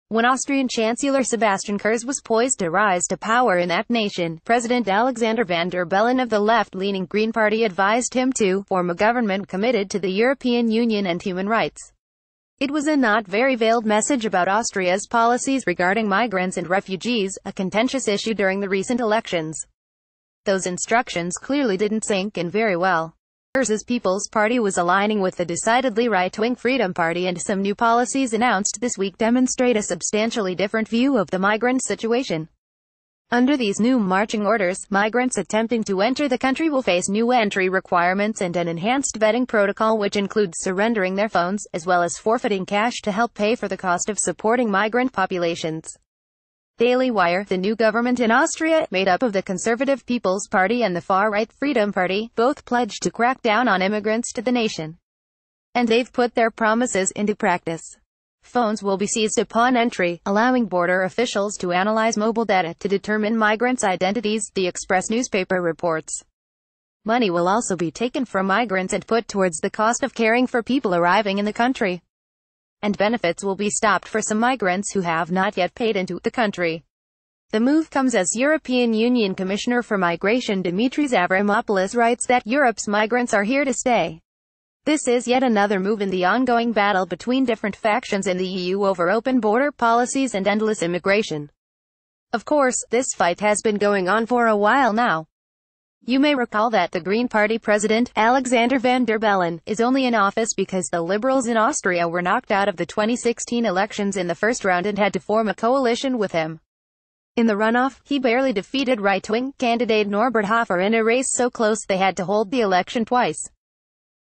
When Austrian Chancellor Sebastian Kurz was poised to rise to power in that nation, President Alexander Van der Bellen of the left-leaning Green Party advised him to form a government committed to the European Union and human rights. It was a not very veiled message about Austria's policies regarding migrants and refugees, a contentious issue during the recent elections. Those instructions clearly didn't sink in very well. Kurz's People's Party was aligning with the decidedly right-wing Freedom Party, and some new policies announced this week demonstrate a substantially different view of the migrant situation. Under these new marching orders, migrants attempting to enter the country will face new entry requirements and an enhanced vetting protocol which includes surrendering their phones, as well as forfeiting cash to help pay for the cost of supporting migrant populations. Daily Wire: the new government in Austria, made up of the Conservative People's Party and the far-right Freedom Party, both pledged to crack down on immigrants to the nation. And they've put their promises into practice. Phones will be seized upon entry, allowing border officials to analyze mobile data to determine migrants' identities, the Express newspaper reports. Money will also be taken from migrants and put towards the cost of caring for people arriving in the country. And benefits will be stopped for some migrants who have not yet paid into the country. The move comes as European Union Commissioner for Migration Dimitris Avramopoulos writes that Europe's migrants are here to stay. This is yet another move in the ongoing battle between different factions in the EU over open border policies and endless immigration. Of course, this fight has been going on for a while now. You may recall that the Green Party president, Alexander Van der Bellen, is only in office because the Liberals in Austria were knocked out of the 2016 elections in the first round and had to form a coalition with him. In the runoff, he barely defeated right-wing candidate Norbert Hofer in a race so close they had to hold the election twice.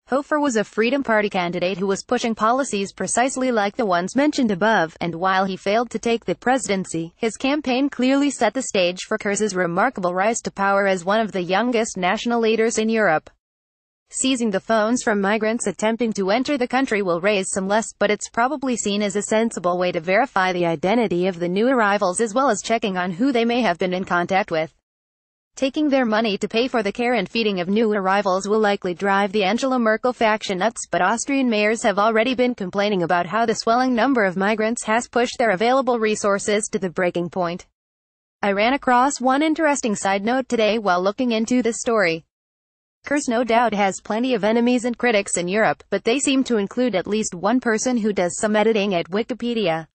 Hofer was a Freedom Party candidate who was pushing policies precisely like the ones mentioned above, and while he failed to take the presidency, his campaign clearly set the stage for Kurz's remarkable rise to power as one of the youngest national leaders in Europe. Seizing the phones from migrants attempting to enter the country will raise some less, but it's probably seen as a sensible way to verify the identity of the new arrivals as well as checking on who they may have been in contact with. Taking their money to pay for the care and feeding of new arrivals will likely drive the Angela Merkel faction nuts, but Austrian mayors have already been complaining about how the swelling number of migrants has pushed their available resources to the breaking point. I ran across one interesting side note today while looking into this story. Kurz no doubt has plenty of enemies and critics in Europe, but they seem to include at least one person who does some editing at Wikipedia.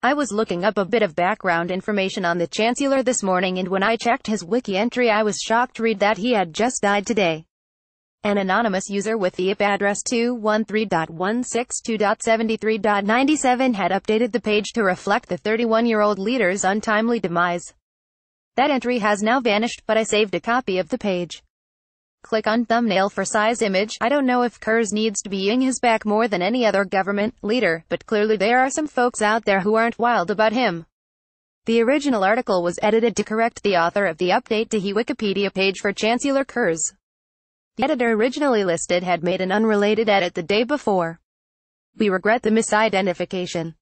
I was looking up a bit of background information on the Chancellor this morning, and when I checked his wiki entry I was shocked to read that he had just died today. An anonymous user with the IP address 213.162.73.97 had updated the page to reflect the 31-year-old leader's untimely demise. That entry has now vanished, but I saved a copy of the page. Click on thumbnail for size image. I don't know if Kurz needs to be his back more than any other government leader, but clearly there are some folks out there who aren't wild about him. The original article was edited to correct the author of the update to the Wikipedia page for Chancellor Kurz. The editor originally listed had made an unrelated edit the day before. We regret the misidentification.